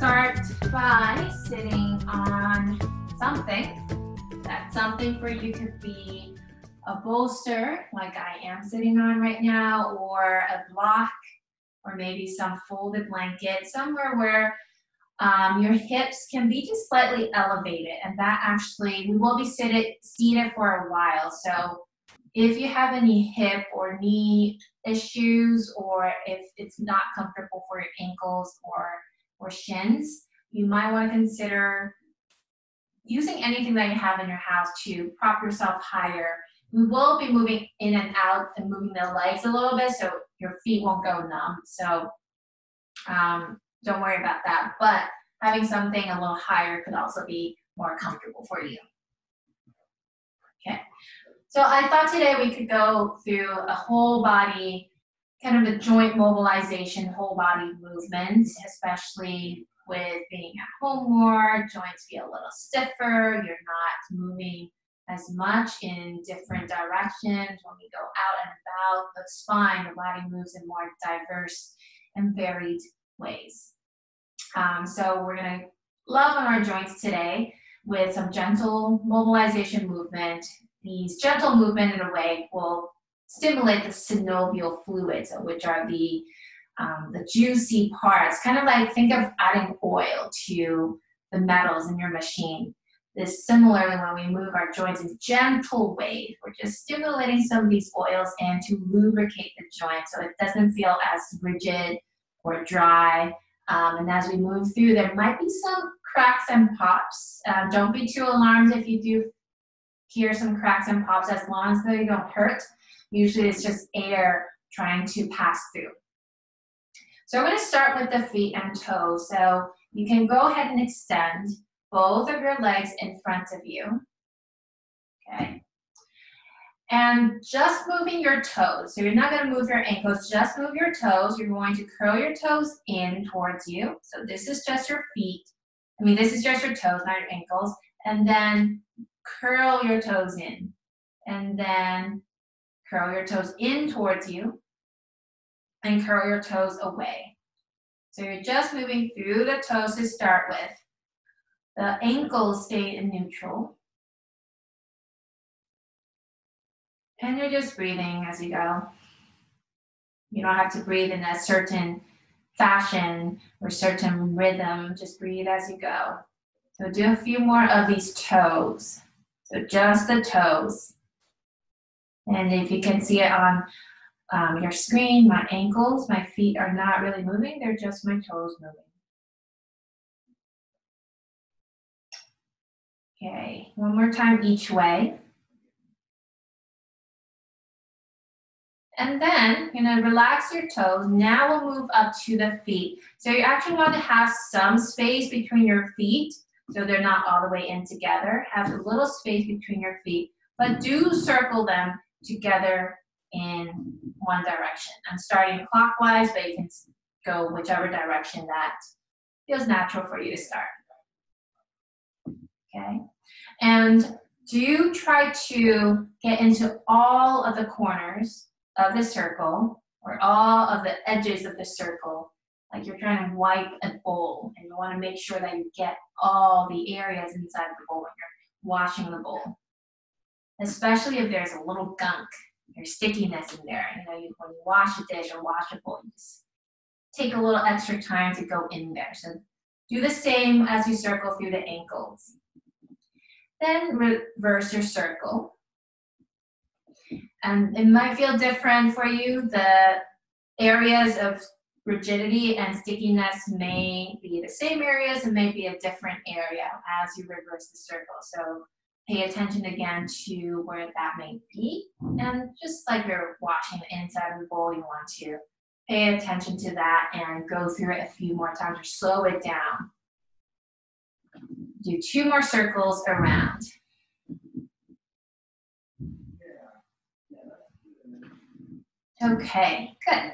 start by sitting on something. That something for you could be a bolster, like I am sitting on right now, or a block, or maybe some folded blanket, somewhere where your hips can be just slightly elevated, and that actually, we will be seated for a while. So if you have any hip or knee issues, or if it's not comfortable for your ankles or shins, you might want to consider using anything that you have in your house to prop yourself higher. We will be moving in and out and moving the legs a little bit so your feet won't go numb. So don't worry about that. But having something a little higher could also be more comfortable for you. Okay. So I thought today we could go through a whole body, kind of a joint mobilization, whole body movement, especially with being at home more, joints feel a little stiffer, you're not moving as much in different directions. When we go out and about the spine, the body moves in more diverse and varied ways. So we're gonna love on our joints today with some gentle mobilization movement. These gentle movement in a way will stimulate the synovial fluids, which are the juicy parts. Kind of like, think of adding oil to the metals in your machine. This similarly, when we move our joints in gentle ways, we're just stimulating some of these oils and to lubricate the joint so it doesn't feel as rigid or dry. And as we move through, there might be some cracks and pops. Don't be too alarmed if you do hear some cracks and pops, as long as they don't hurt. Usually it's just air trying to pass through. So we're going to start with the feet and toes. So you can go ahead and extend both of your legs in front of you. Okay. And just moving your toes. So you're not going to move your ankles, just move your toes. You're going to curl your toes in towards you. So this is just your feet. This is just your toes, not your ankles. And then curl your toes in. And then curl your toes in towards you. And curl your toes away. So you're just moving through the toes to start with. The ankles stay in neutral. And you're just breathing as you go. You don't have to breathe in a certain fashion or certain rhythm. Just breathe as you go. So do a few more of these toes. So just the toes. And if you can see it on your screen, my ankles, my feet are not really moving. They're just my toes moving. Okay, one more time each way. And then you're going to relax your toes. Now we'll move up to the feet. So you actually want to have some space between your feet so they're not all the way in together. Have a little space between your feet, but do circle them together in one direction. I'm starting clockwise, but you can go whichever direction that feels natural for you to start. Okay, and do try to get into all of the corners of the circle, or all of the edges of the circle, like you're trying to wipe a bowl, and you want to make sure that you get all the areas inside the bowl when you're washing the bowl. Especially if there's a little gunk or stickiness in there. When you wash a dish or wash a bowl, you just take a little extra time to go in there. So do the same as you circle through the ankles. Then reverse your circle. And it might feel different for you. The areas of rigidity and stickiness may be the same areas, and may be a different area as you reverse the circle. So pay attention again to where that may be. And just like you're washing the inside of the bowl, you want to pay attention to that and go through it a few more times or slow it down. Do 2 more circles around. Okay, good.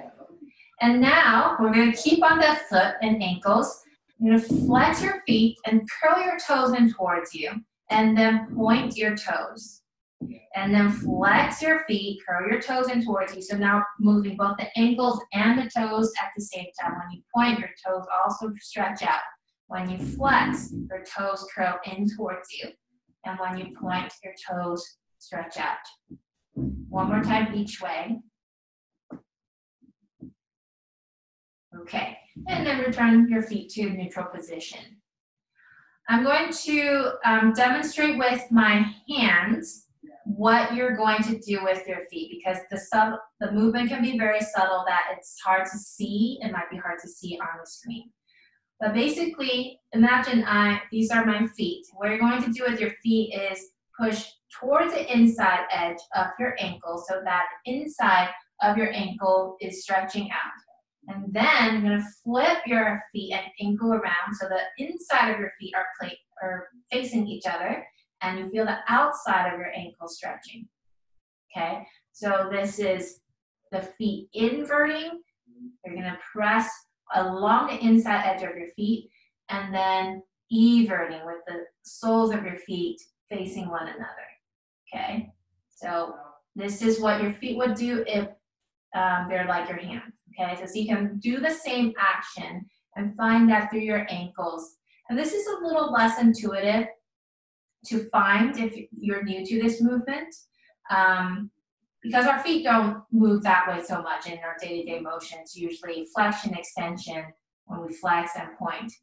And now we're going to keep on the foot and ankles. You're going to flex your feet and curl your toes in towards you, and then point your toes. And then flex your feet, curl your toes in towards you. So now moving both the ankles and the toes at the same time. When you point, your toes also stretch out. When you flex, your toes curl in towards you. And when you point, your toes stretch out. One more time each way. Okay, and then return your feet to neutral position. I'm going to demonstrate with my hands what you're going to do with your feet, because the movement can be very subtle that it's hard to see. It might be hard to see on the screen. But basically, imagine these are my feet. What you're going to do with your feet is push towards the inside edge of your ankle so that inside of your ankle is stretching out. And then you're going to flip your feet and ankle around so the inside of your feet are facing each other, and you feel the outside of your ankle stretching. Okay, so this is the feet inverting. You're going to press along the inside edge of your feet, and then everting with the soles of your feet facing one another. Okay, so this is what your feet would do if they're like your hands. Okay, so you can do the same action and find that through your ankles. And this is a little less intuitive to find if you're new to this movement, because our feet don't move that way so much in our day-to-day motions, usually flexion, extension when we flex and point.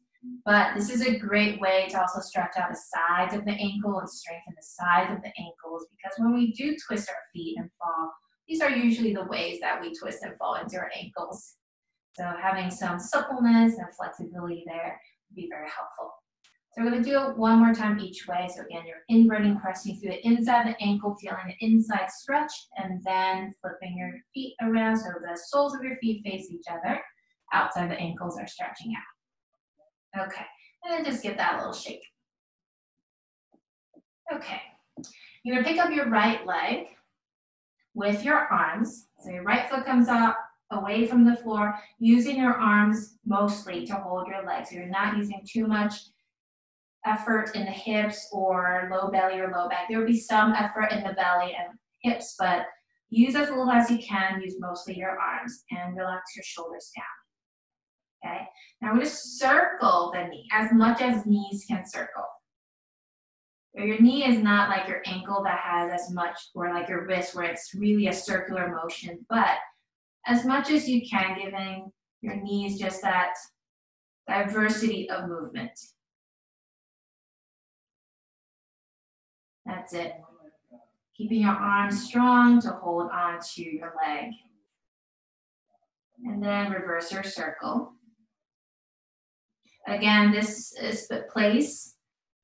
But this is a great way to also stretch out the sides of the ankle and strengthen the sides of the ankles, because when we do twist our feet and fall, these are usually the ways that we twist and fall into our ankles. So having some suppleness and flexibility there would be very helpful. So we're going to do it one more time each way. So again, you're inverting, pressing through the inside of the ankle, feeling the inside stretch, and then flipping your feet around so the soles of your feet face each other. Outside the ankles are stretching out. Okay, and then just give that a little shake. Okay, you're going to pick up your right leg with your arms. So your right foot comes up away from the floor, using your arms mostly to hold your legs. So you're not using too much effort in the hips or low belly or low back. There will be some effort in the belly and hips, but use as little as you can. Use mostly your arms and relax your shoulders down. Okay, now I'm going to circle the knee as much as knees can circle. Your knee is not like your ankle that has as much, or like your wrist where it's really a circular motion, but as much as you can, giving your knees just that diversity of movement. That's it. Keeping your arms strong to hold on to your leg. And then reverse your circle. Again, this is the place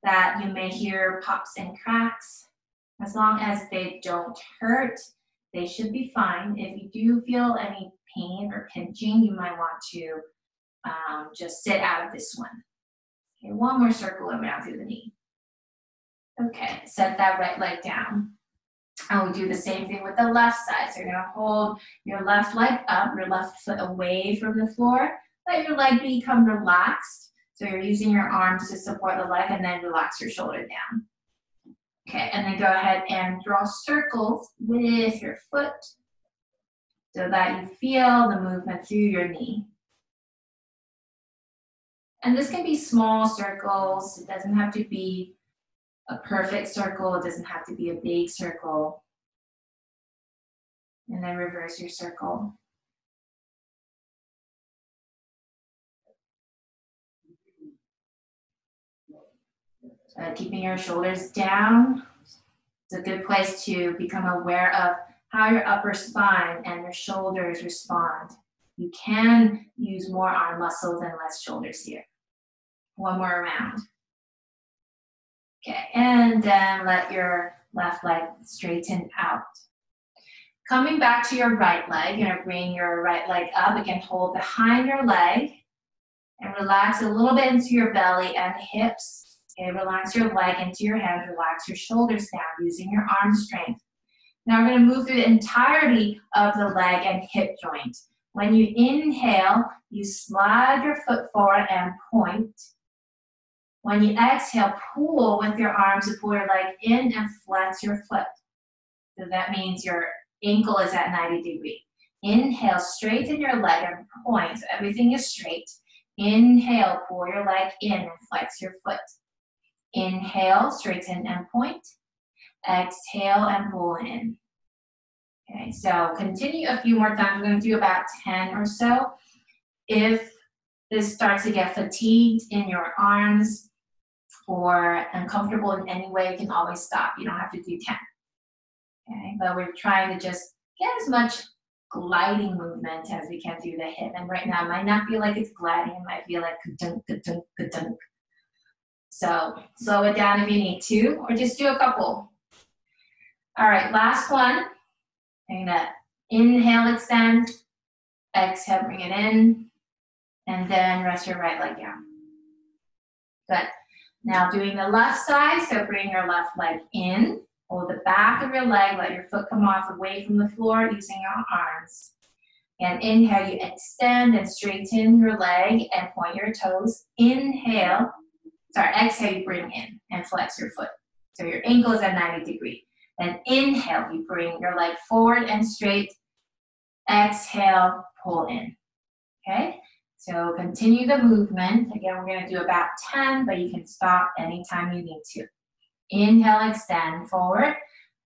that you may hear pops and cracks. As long as they don't hurt, they should be fine. If you do feel any pain or pinching, you might want to just sit out of this one. Okay, one more circle around through the knee. Okay, set that right leg down. And we do the same thing with the left side. So you're going to hold your left leg up, your left foot away from the floor. Let your leg become relaxed. So you're using your arms to support the leg, and then relax your shoulder down. Okay, and then go ahead and draw circles with your foot so that you feel the movement through your knee. And this can be small circles. It doesn't have to be a perfect circle. It doesn't have to be a big circle. And then reverse your circle. Keeping your shoulders down. It's a good place to become aware of how your upper spine and your shoulders respond. You can use more arm muscles and less shoulders here. One more round. Okay, and then let your left leg straighten out. Coming back to your right leg, you're going to bring your right leg up. Again, hold behind your leg and relax a little bit into your belly and hips. Okay, relax your leg into your hands, relax your shoulders down using your arm strength. Now we're going to move through the entirety of the leg and hip joint. When you inhale, you slide your foot forward and point. When you exhale, pull with your arms to pull your leg in and flex your foot. So that means your ankle is at 90 degrees. Inhale, straighten your leg and point, so everything is straight. Inhale, pull your leg in and flex your foot. Inhale, straighten and point. Exhale and pull in. Okay, so continue a few more times. We're going to do about 10 or so. If this starts to get fatigued in your arms or uncomfortable in any way, you can always stop. You don't have to do 10. Okay, but we're trying to just get as much gliding movement as we can through the hip. And right now, it might not feel like it's gliding. It might feel like ka-dunk, ka-dunk, ka-dunk. So slow it down if you need to, or just do a couple. All right, last one. I'm gonna inhale, extend. Exhale, bring it in. And then rest your right leg down. Good. Now doing the left side, so bring your left leg in. Hold the back of your leg, let your foot come off away from the floor using your arms. And inhale, you extend and straighten your leg and point your toes. Exhale, you bring in and flex your foot. So your ankle is at 90 degrees. Then inhale, you bring your leg forward and straight. Exhale, pull in. Okay? So continue the movement. Again, we're going to do about 10, but you can stop anytime you need to. Inhale, extend forward.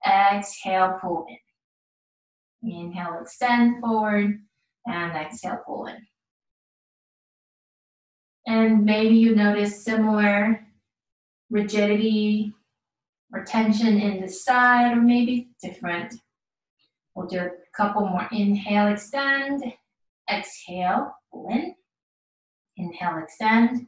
Exhale, pull in. Inhale, extend forward. And exhale, pull in. And maybe you notice similar rigidity or tension in the side, or maybe different. We'll do a couple more. Inhale, extend. Exhale, pull in. Inhale, extend.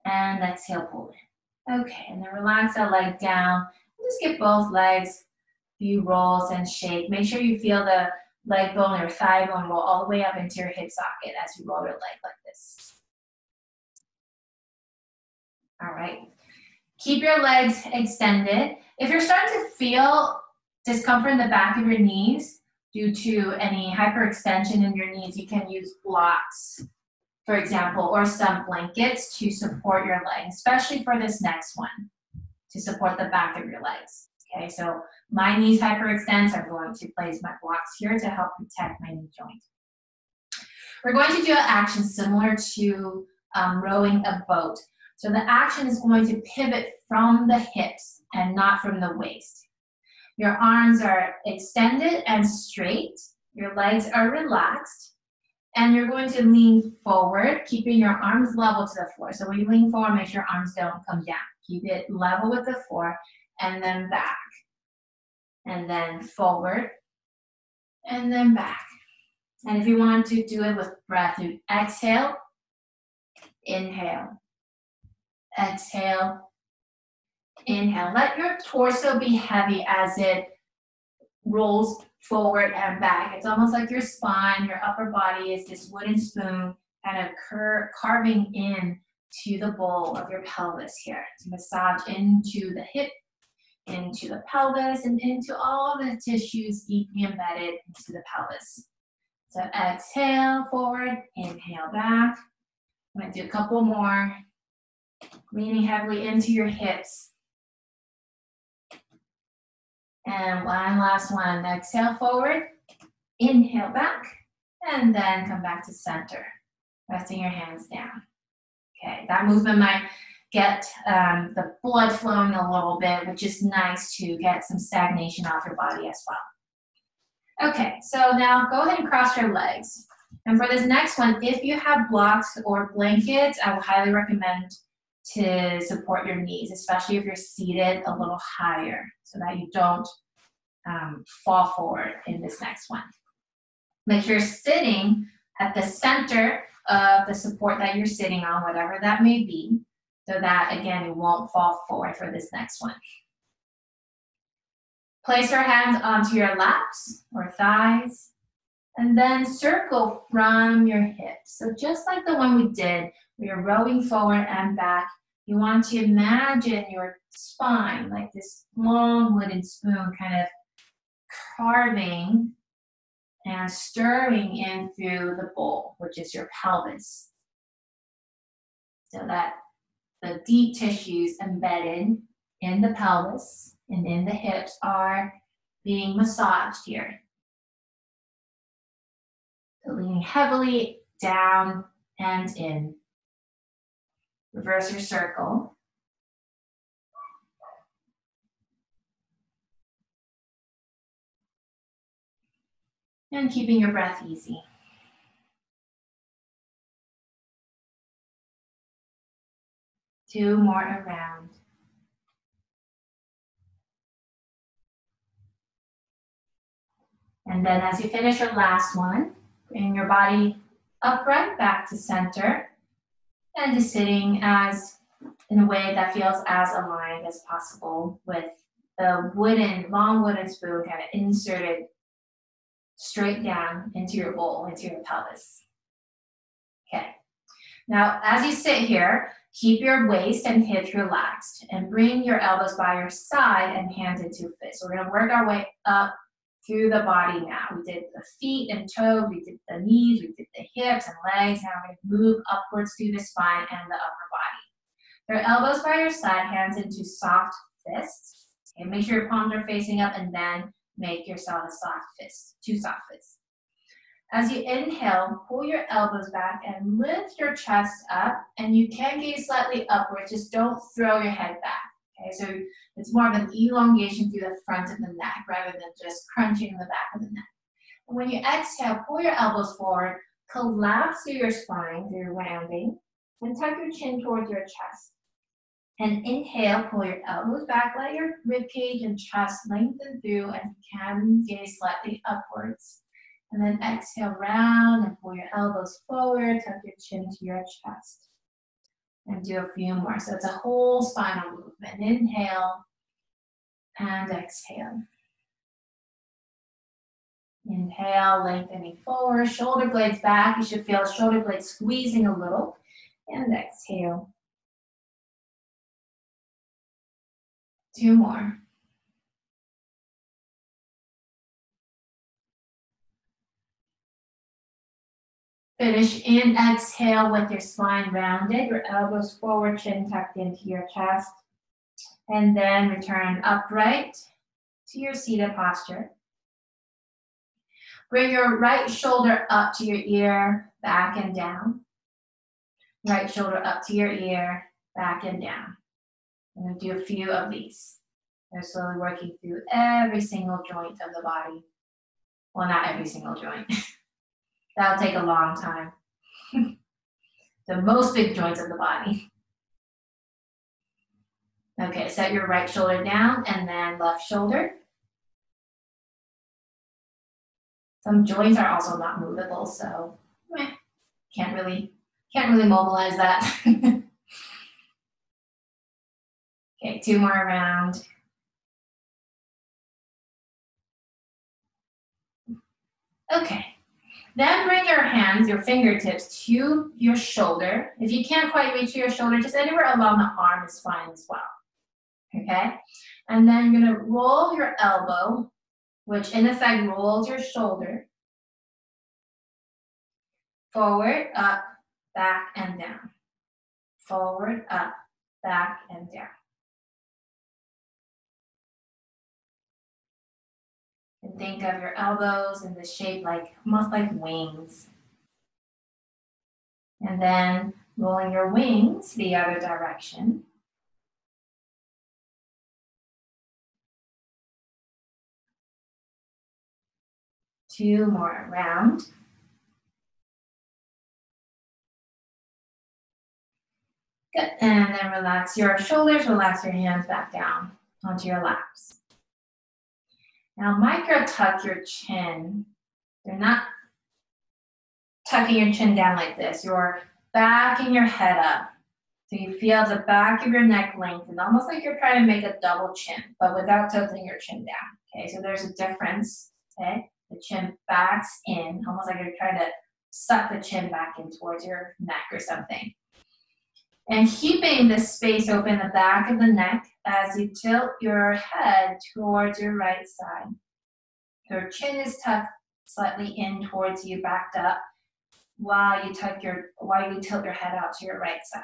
And exhale, pull in. Okay, and then relax that leg down. Just get both legs a few rolls and shake. Make sure you feel the leg bone or thigh bone roll all the way up into your hip socket as you roll your leg like this. All right. Keep your legs extended. If you're starting to feel discomfort in the back of your knees due to any hyperextension in your knees, you can use blocks, for example, or some blankets to support your legs, especially for this next one, to support the back of your legs. Okay, so my knees hyperextend, so I'm going to place my blocks here to help protect my knee joint. We're going to do an action similar to rowing a boat. So the action is going to pivot from the hips and not from the waist. Your arms are extended and straight. Your legs are relaxed. And you're going to lean forward, keeping your arms level to the floor. So when you lean forward, make sure your arms don't come down. Keep it level with the floor, and then back. And then forward, and then back. And if you want to do it with breath, you exhale, inhale. Exhale, inhale. Let your torso be heavy as it rolls forward and back. It's almost like your spine, your upper body is this wooden spoon kind of carving in to the bowl of your pelvis here to massage into the hip, into the pelvis, and into all the tissues deeply embedded into the pelvis. So exhale forward, inhale back. I'm going to do a couple more. Leaning heavily into your hips. And one last one. Exhale forward, inhale back, and then come back to center. Resting your hands down. Okay, that movement might get the blood flowing a little bit, which is nice to get some stagnation off your body as well. Okay, so now go ahead and cross your legs. And for this next one, if you have blocks or blankets, I would highly recommend to support your knees, especially if you're seated a little higher so that you don't fall forward in this next one. Make sure you're sitting at the center of the support that you're sitting on, whatever that may be, so that, again, you won't fall forward for this next one. Place your hands onto your laps or thighs, and then circle from your hips. So just like the one we did, we are rowing forward and back. You want to imagine your spine like this long wooden spoon kind of carving and stirring in through the bowl, which is your pelvis. So that the deep tissues embedded in the pelvis and in the hips are being massaged here. So leaning heavily down and in. Reverse your circle. And keeping your breath easy. Two more around. And then as you finish your last one, bring your body upright back to center and just sitting in a way that feels as aligned as possible with the long wooden spoon kind of inserted straight down into your bowl, into your pelvis. Okay. Now, as you sit here, keep your waist and hips relaxed and bring your elbows by your side and hands into fists. So we're going to work our way up through the body now. We did the feet and toes, we did the knees, we did the hips and legs. Now we're going to move upwards through the spine and the upper body. Your elbows by your side, hands into soft fists. Okay, make sure your palms are facing up and then make yourself a soft fist, two soft fists. As you inhale, pull your elbows back and lift your chest up, and you can gaze slightly upwards, just don't throw your head back. Okay, so it's more of an elongation through the front of the neck rather than just crunching in the back of the neck. And when you exhale, pull your elbows forward, collapse through your spine through rounding, and tuck your chin towards your chest. And inhale, pull your elbows back, let your rib cage and chest lengthen through, and you can gaze slightly upwards. And then exhale, round and pull your elbows forward, tuck your chin to your chest. And do a few more. So it's a whole spinal movement. Inhale and exhale. Inhale, lengthening forward, shoulder blades back. You should feel shoulder blades squeezing a little. And exhale. Two more. Finish in exhale with your spine rounded, your elbows forward, chin tucked into your chest. And then return upright to your seated posture. Bring your right shoulder up to your ear, back and down. Right shoulder up to your ear, back and down. I'm going to do a few of these. We're slowly working through every single joint of the body. Well, not every single joint. That'll take a long time. The most big joints of the body. Okay, set your right shoulder down and then left shoulder. Some joints are also not movable, so can't really mobilize that. Okay, two more around. Okay. Then bring your hands, your fingertips to your shoulder. If you can't quite reach to your shoulder, just anywhere along the arm is fine as well. Okay? And then you're gonna roll your elbow, which in effect rolls your shoulder. Forward, up, back, and down. Forward, up, back, and down. And think of your elbows in the shape almost like wings. And then rolling your wings the other direction. Two more around. Good, and then relax your shoulders, relax your hands back down onto your laps. Now micro tuck your chin. You're not tucking your chin down like this. You're backing your head up. So you feel the back of your neck lengthen, almost like you're trying to make a double chin, but without tilting your chin down. Okay, so there's a difference. Okay, the chin backs in, almost like you're trying to suck the chin back in towards your neck or something. And keeping this space open, the back of the neck, as you tilt your head towards your right side. Your chin is tucked slightly in towards you, backed up, while you tilt your head out to your right side.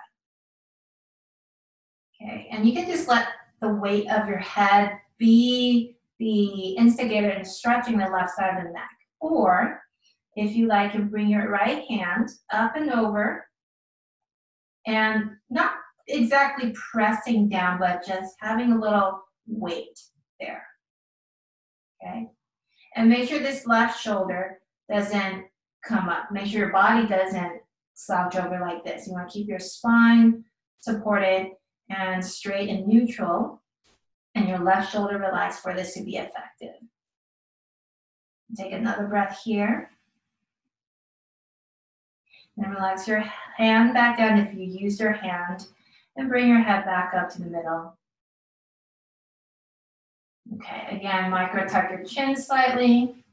Okay, and you can just let the weight of your head be the instigator in stretching the left side of the neck. Or, if you like, you bring your right hand up and over, and not exactly pressing down, but just having a little weight there, okay? And make sure this left shoulder doesn't come up. Make sure your body doesn't slouch over like this. You want to keep your spine supported and straight and neutral, and your left shoulder relaxed for this to be effective. Take another breath here. And relax your hand back down if you use your hand, and bring your head back up to the middle. Okay, again, micro tuck your chin slightly.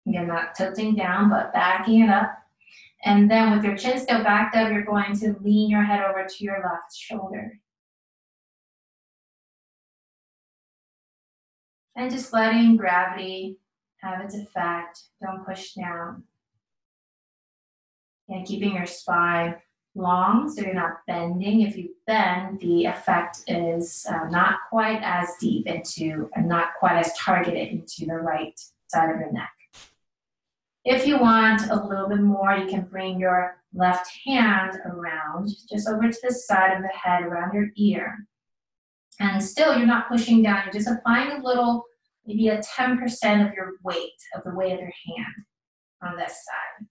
Again, not tilting down, but backing it up. And then with your chin still backed up, you're going to lean your head over to your left shoulder. And just letting gravity have its effect. Don't push down. And keeping your spine long so you're not bending. If you bend, the effect is not quite as deep into, and not quite as targeted into the right side of your neck. If you want a little bit more, you can bring your left hand around, just over to the side of the head, around your ear. And still, you're not pushing down, you're just applying a little, maybe a 10% of your weight, of the weight of your hand on this side.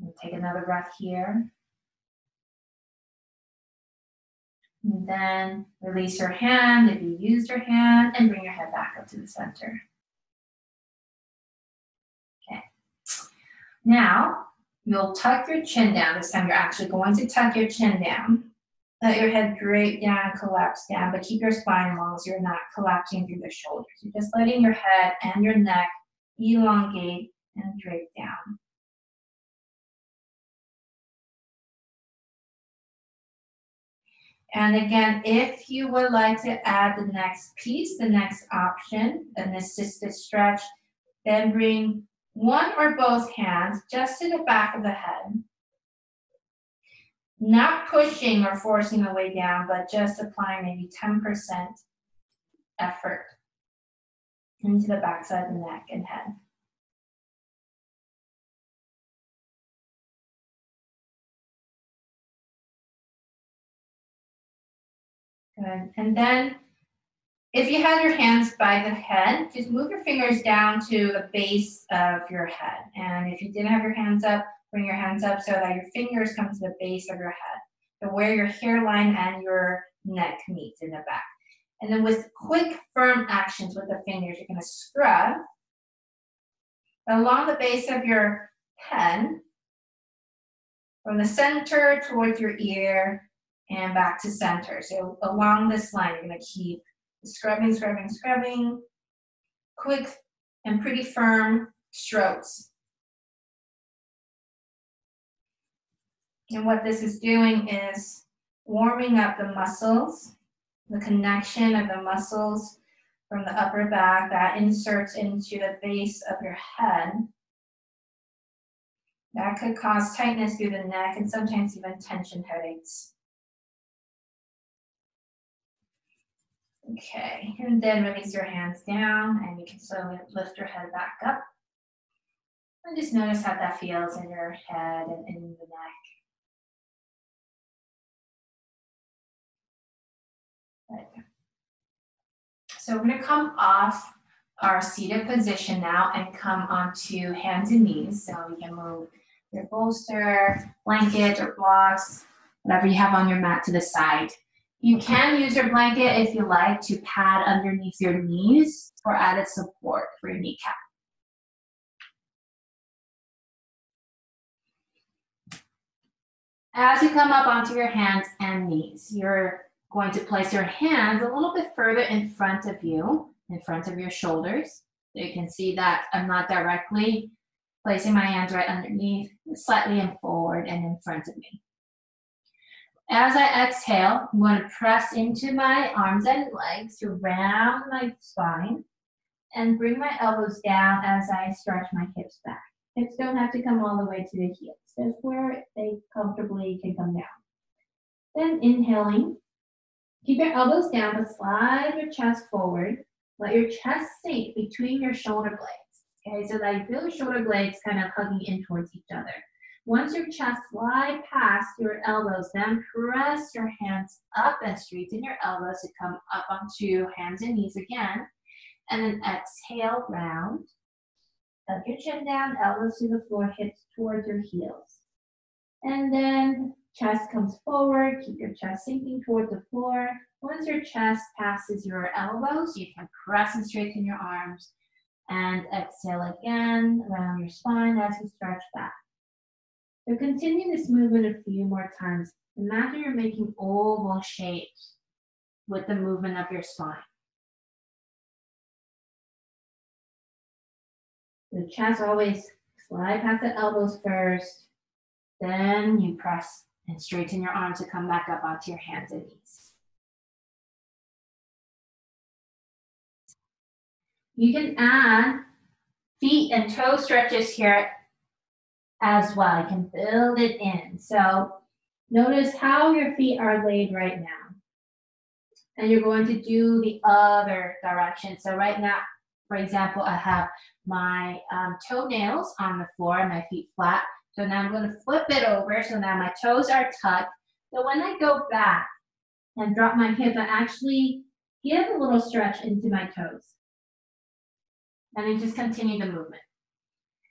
And take another breath here. And then release your hand if you used your hand, and bring your head back up to the center. Okay. Now, you'll tuck your chin down. This time you're actually going to tuck your chin down. Let your head drape down, collapse down, but keep your spine long so you're not collapsing through the shoulders. You're just letting your head and your neck elongate and drape down. And again, if you would like to add the next piece, the next option, an assisted stretch, then bring one or both hands just to the back of the head. Not pushing or forcing the way down, but just applying maybe 10% effort into the backside of the neck and head. Good. And then if you have your hands by the head, just move your fingers down to the base of your head. And if you didn't have your hands up, bring your hands up so that your fingers come to the base of your head, so where your hairline and your neck meets in the back. And then with quick, firm actions with the fingers, you're going to scrub along the base of your head, from the center towards your ear and back to center. So along this line, you're going to keep scrubbing, scrubbing, scrubbing, quick and pretty firm strokes. And what this is doing is warming up the muscles, the connection of the muscles from the upper back that inserts into the base of your head. That could cause tightness through the neck and sometimes even tension headaches. Okay, and then release your hands down, and you can slowly lift your head back up. And just notice how that feels in your head and in the neck. Right. So we're going to come off our seated position now and come onto hands and knees. So you can move your bolster, blanket, or blocks, whatever you have on your mat, to the side. You can use your blanket if you like to pad underneath your knees for added support for your kneecap. As you come up onto your hands and knees, you're going to place your hands a little bit further in front of you, in front of your shoulders. So you can see that I'm not directly placing my hands right underneath, slightly in forward and in front of me. As I exhale, I'm going to press into my arms and legs around my spine and bring my elbows down as I stretch my hips back. Hips don't have to come all the way to the heels. That's where they comfortably can come down. Then inhaling, keep your elbows down, but slide your chest forward. Let your chest sink between your shoulder blades. Okay, so that you feel your shoulder blades kind of hugging in towards each other. Once your chest slide past your elbows, then press your hands up and straighten your elbows to come up onto hands and knees again. And then exhale, round. Tuck your chin down, elbows to the floor, hips towards your heels. And then chest comes forward, keep your chest sinking towards the floor. Once your chest passes your elbows, you can press and straighten your arms. And exhale again around your spine as you stretch back. So continue this movement a few more times. Imagine you're making oval shapes with the movement of your spine. The chest always slide past the elbows first. Then you press and straighten your arms to come back up onto your hands and knees. You can add feet and toe stretches here as well. You can build it in. So notice how your feet are laid right now. And you're going to do the other direction. So right now, for example, I have my toenails on the floor and my feet flat. So now I'm going to flip it over. So now my toes are tucked. So when I go back and drop my hip, I actually give a little stretch into my toes. And then just continue the movement.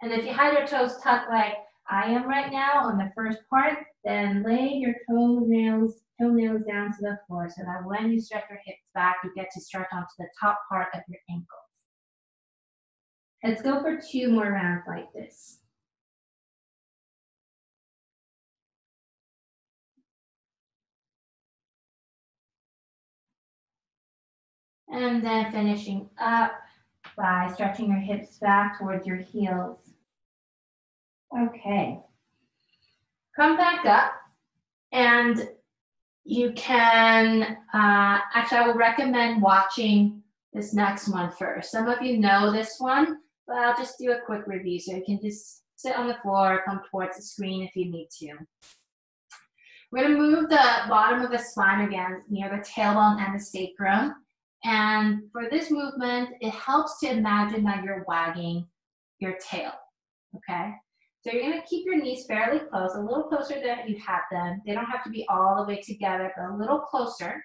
And if you have your toes tucked like I am right now on the first part, then lay your toenails down to the floor so that when you stretch your hips back, you get to stretch onto the top part of your ankles. Let's go for 2 more rounds like this. And then finishing up by stretching your hips back towards your heels. Okay. Come back up, and you can, actually I would recommend watching this next one first. Some of you know this one, but I'll just do a quick review. So you can just sit on the floor, come towards the screen if you need to. We're gonna move the bottom of the spine again near the tailbone and the sacrum. And for this movement, it helps to imagine that you're wagging your tail, okay? So you're gonna keep your knees fairly close, a little closer than you have them. They don't have to be all the way together, but a little closer.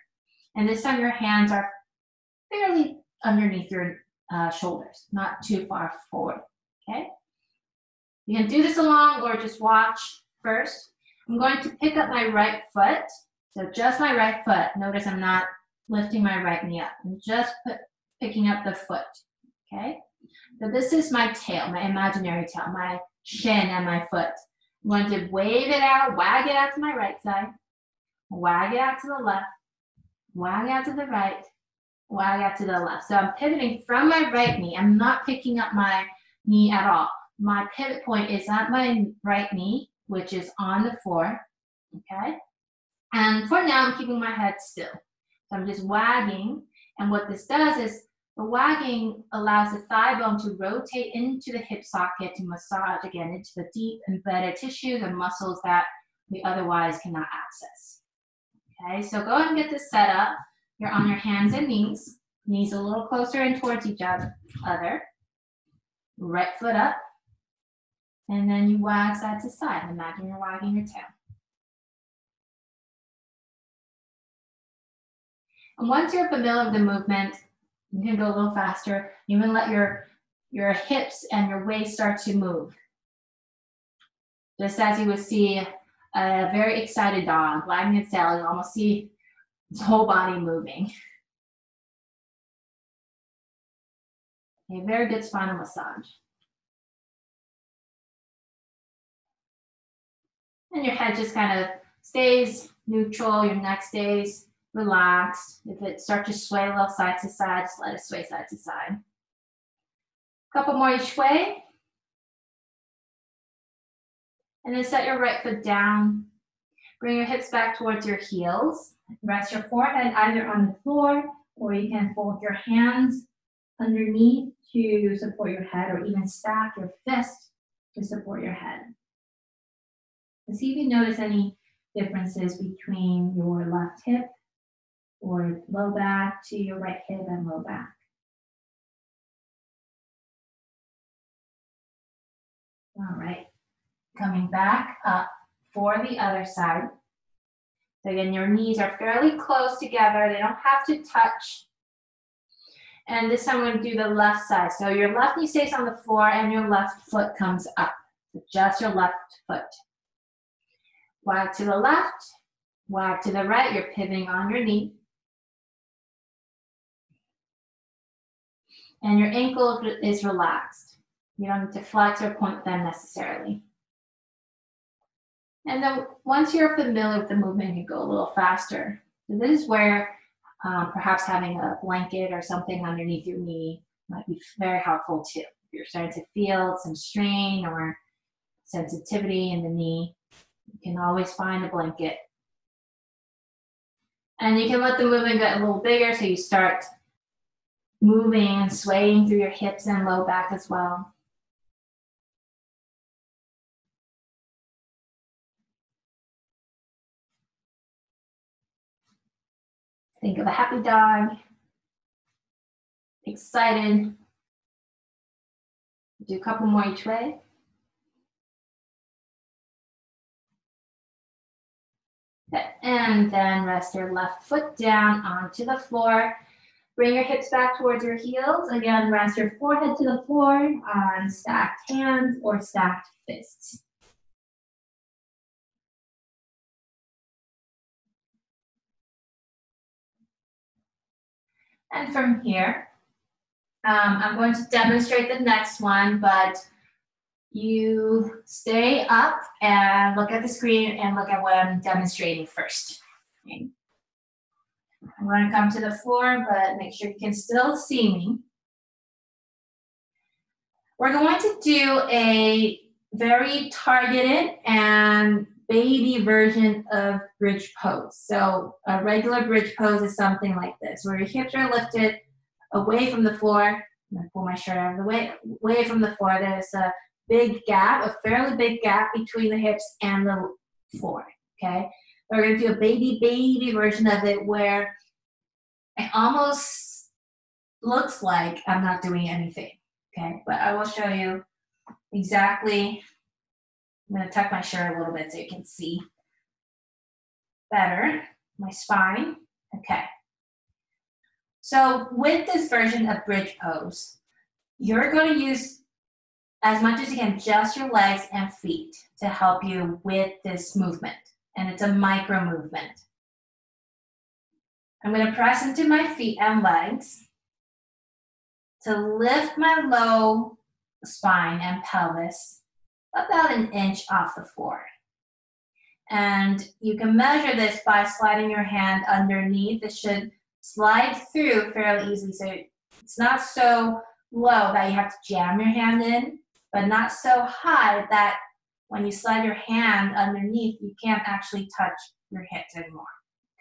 And this time your hands are fairly underneath your shoulders, not too far forward, okay? You can do this along or just watch first. I'm going to pick up my right foot. So just my right foot. Notice I'm not lifting my right knee up. I'm just picking up the foot, okay? So this is my tail, my imaginary tail, my shin and my foot. I'm going to wave it out, wag it out to my right side, wag it out to the left, wag out to the right, wag out to the left. So I'm pivoting from my right knee. I'm not picking up my knee at all. My pivot point is at my right knee, which is on the floor, okay? And for now, I'm keeping my head still. So I'm just wagging, and what this does is the wagging allows the thigh bone to rotate into the hip socket to massage again into the deep embedded tissues and muscles that we otherwise cannot access. Okay, so go ahead and get this set up. You're on your hands and knees a little closer in towards each other. Right foot up, and then you wag side to side. Imagine you're wagging your tail. And once you're familiar with the movement, you can go a little faster. You can let your hips and your waist start to move. Just as you would see a very excited dog wagging its tail, you almost see its whole body moving. A very good spinal massage. And your head just kind of stays neutral, your neck stays relaxed. If it starts to sway a little side to side, just let it sway side to side. A couple more each way. And then set your right foot down. Bring your hips back towards your heels. Rest your forehead either on the floor, or you can fold your hands underneath to support your head, or even stack your fist to support your head. And see if you notice any differences between your left hip or low back to your right hip and low back. All right. Coming back up for the other side. So again, your knees are fairly close together. They don't have to touch. And this time I'm going to do the left side. So your left knee stays on the floor and your left foot comes up. So just your left foot. Wag to the left, wag to the right. You're pivoting on your knee. And your ankle is relaxed. You don't need to flex or point them necessarily. And then once you're familiar with the movement, you go a little faster. So this is where perhaps having a blanket or something underneath your knee might be very helpful too. If you're starting to feel some strain or sensitivity in the knee, you can always find a blanket. And you can let the movement get a little bigger, so you start moving and swaying through your hips and low back as well. Think of a happy dog, excited. Do a couple more each way. And then rest your left foot down onto the floor. Bring your hips back towards your heels. Again, rest your forehead to the floor on stacked hands or stacked fists. And from here, I'm going to demonstrate the next one, but you stay up and look at the screen and look at what I'm demonstrating first. Okay. I'm going to come to the floor, but make sure you can still see me. We're going to do a very targeted and baby version of bridge pose. So a regular bridge pose is something like this, where your hips are lifted away from the floor. I'm going to pull my shirt out of the way, away from the floor. There's a big gap, a fairly big gap between the hips and the floor, okay? We're going to do a baby version of it where it almost looks like I'm not doing anything, okay? But I will show you exactly. I'm going to tuck my shirt a little bit so you can see better my spine. Okay. So with this version of bridge pose, you're going to use as much as you can just your legs and feet to help you with this movement. And it's a micro movement. I'm going to press into my feet and legs to lift my low spine and pelvis about an inch off the floor. And you can measure this by sliding your hand underneath. It should slide through fairly easily. So it's not so low that you have to jam your hand in, but not so high that when you slide your hand underneath, you can't actually touch your hips anymore,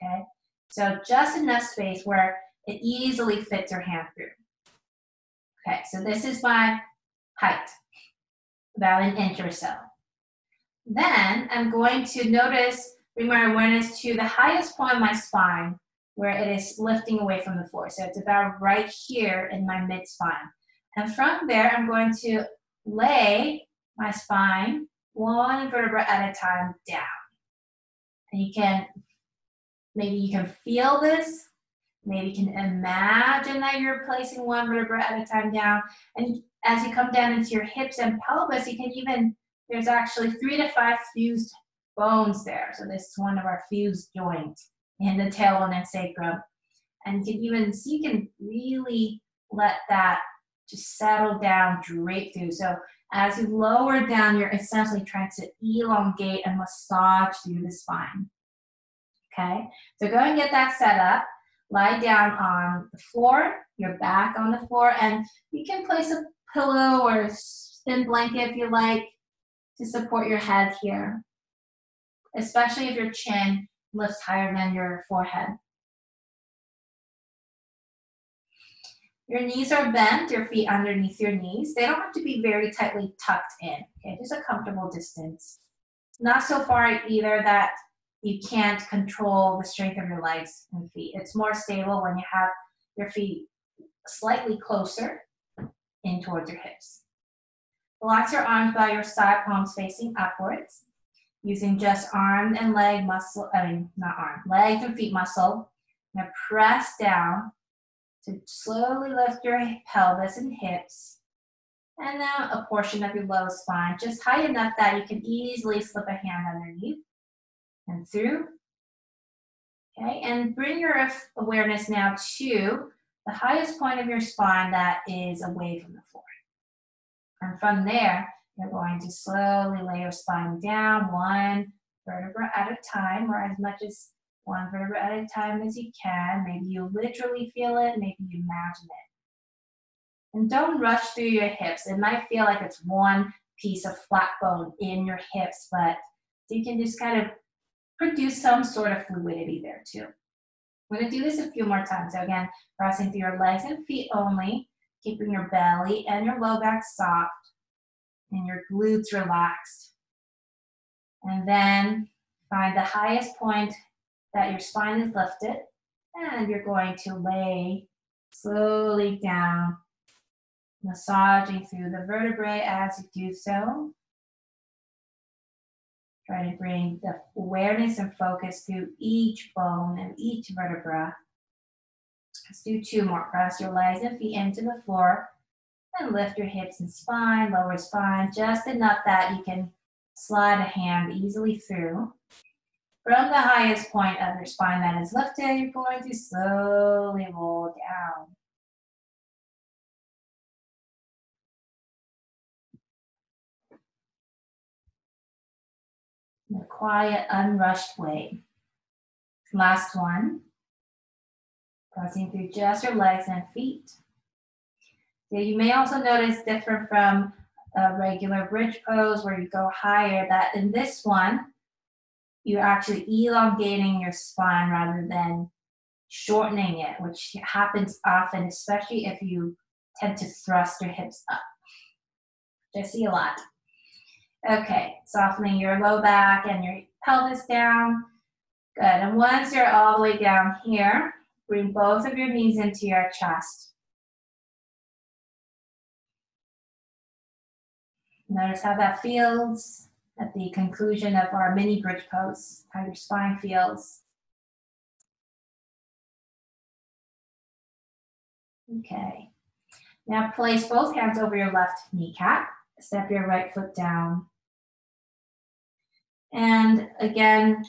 okay? So just enough space where it easily fits your hand through. Okay, so this is my height, about an inch or so. Then I'm going to bring my awareness to the highest point of my spine where it is lifting away from the floor. So it's about right here in my mid-spine. And from there, I'm going to lay my spine one vertebra at a time down. And maybe you can feel this. Maybe you can imagine that you're placing one vertebra at a time down. And as you come down into your hips and pelvis, you can there's actually 3 to 5 fused bones there. So this is one of our fused joints in the tailbone and sacrum. And you can really let that just settle down, drape through. So as you lower down, you're essentially trying to elongate and massage through the spine. Okay, so go and get that set up. Lie down on the floor, your back on the floor, and you can place a pillow or a thin blanket if you like to support your head here, especially if your chin lifts higher than your forehead. Your knees are bent, your feet underneath your knees. They don't have to be very tightly tucked in, okay? Just a comfortable distance. Not so far either that you can't control the strength of your legs and feet. It's more stable when you have your feet slightly closer in towards your hips. Relax your arms by your side, palms facing upwards. Using just arm and leg muscle, legs and feet muscle. Now press down to slowly lift your pelvis and hips. And now a portion of your low spine, just high enough that you can easily slip a hand underneath and through. Okay, and bring your awareness now to the highest point of your spine that is away from the floor. And from there, you're going to slowly lay your spine down one vertebra at a time, or as much as one vertebra at a time as you can. Maybe you literally feel it, maybe you imagine it. And don't rush through your hips. It might feel like it's one piece of flat bone in your hips, but you can just kind of produce some sort of fluidity there too. We're going to do this a few more times. So again, pressing through your legs and feet only, keeping your belly and your low back soft and your glutes relaxed. And then find the highest point that your spine is lifted, and you're going to lay slowly down, massaging through the vertebrae as you do so. Try to bring the awareness and focus through each bone and each vertebra. Let's do two more. Press your legs and feet into the floor and lift your hips and spine, lower spine, just enough that you can slide a hand easily through. From the highest point of your spine that is lifted, you're going to slowly roll down. In a quiet, unrushed way. Last one. Pressing through just your legs and feet. So you may also notice different from a regular bridge pose where you go higher, that in this one, you're actually elongating your spine rather than shortening it, which happens often, especially if you tend to thrust your hips up, which I see a lot. Okay, softening your low back and your pelvis down. Good, and once you're all the way down here, bring both of your knees into your chest. Notice how that feels at the conclusion of our mini bridge pose, how your spine feels. Okay, now place both hands over your left kneecap. Step your right foot down. And again,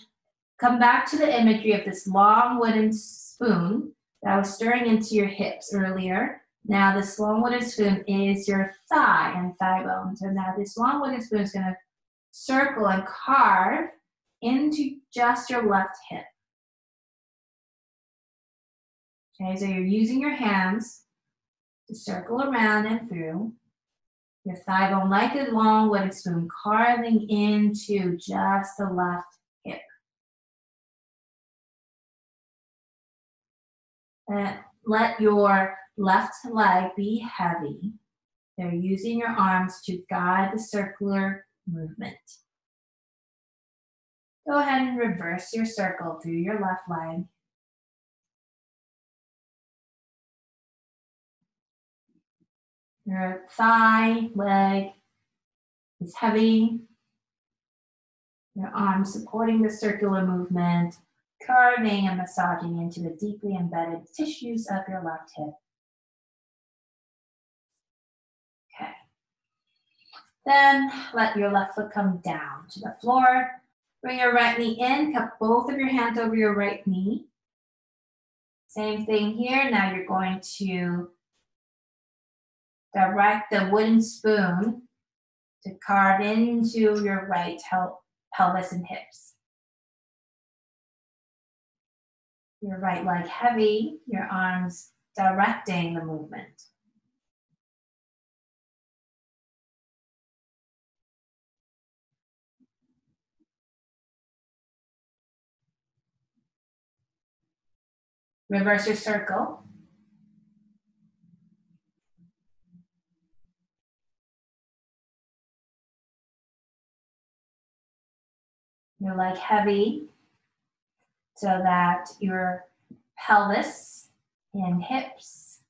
come back to the imagery of this long wooden spoon that was stirring into your hips earlier. Now this long wooden spoon is your thigh and thigh bone. So now this long wooden spoon is going to circle and carve into just your left hip. Okay, so you're using your hands to circle around and through. Your thigh bone like a long wooden spoon carving into just the left hip. And let your left leg be heavy. They're using your arms to guide the circular movement. Go ahead and reverse your circle through your left leg. Your thigh, leg is heavy. Your arms supporting the circular movement, carving and massaging into the deeply embedded tissues of your left hip. Okay. Then let your left foot come down to the floor. Bring your right knee in, cup both of your hands over your right knee. Same thing here. Now you're going to direct the wooden spoon to carve into your right pelvis and hips. Your right leg heavy, your arms directing the movement. Reverse your circle. Your leg heavy so that your pelvis and hips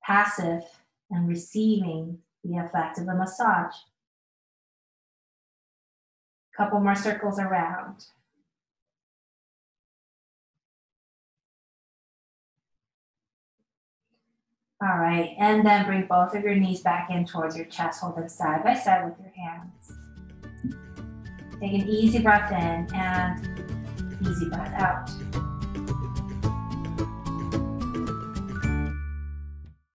passive and receiving the effect of the massage. Couple more circles around. All right, and then bring both of your knees back in towards your chest, hold them side by side with your hands. Take an easy breath in and easy breath out.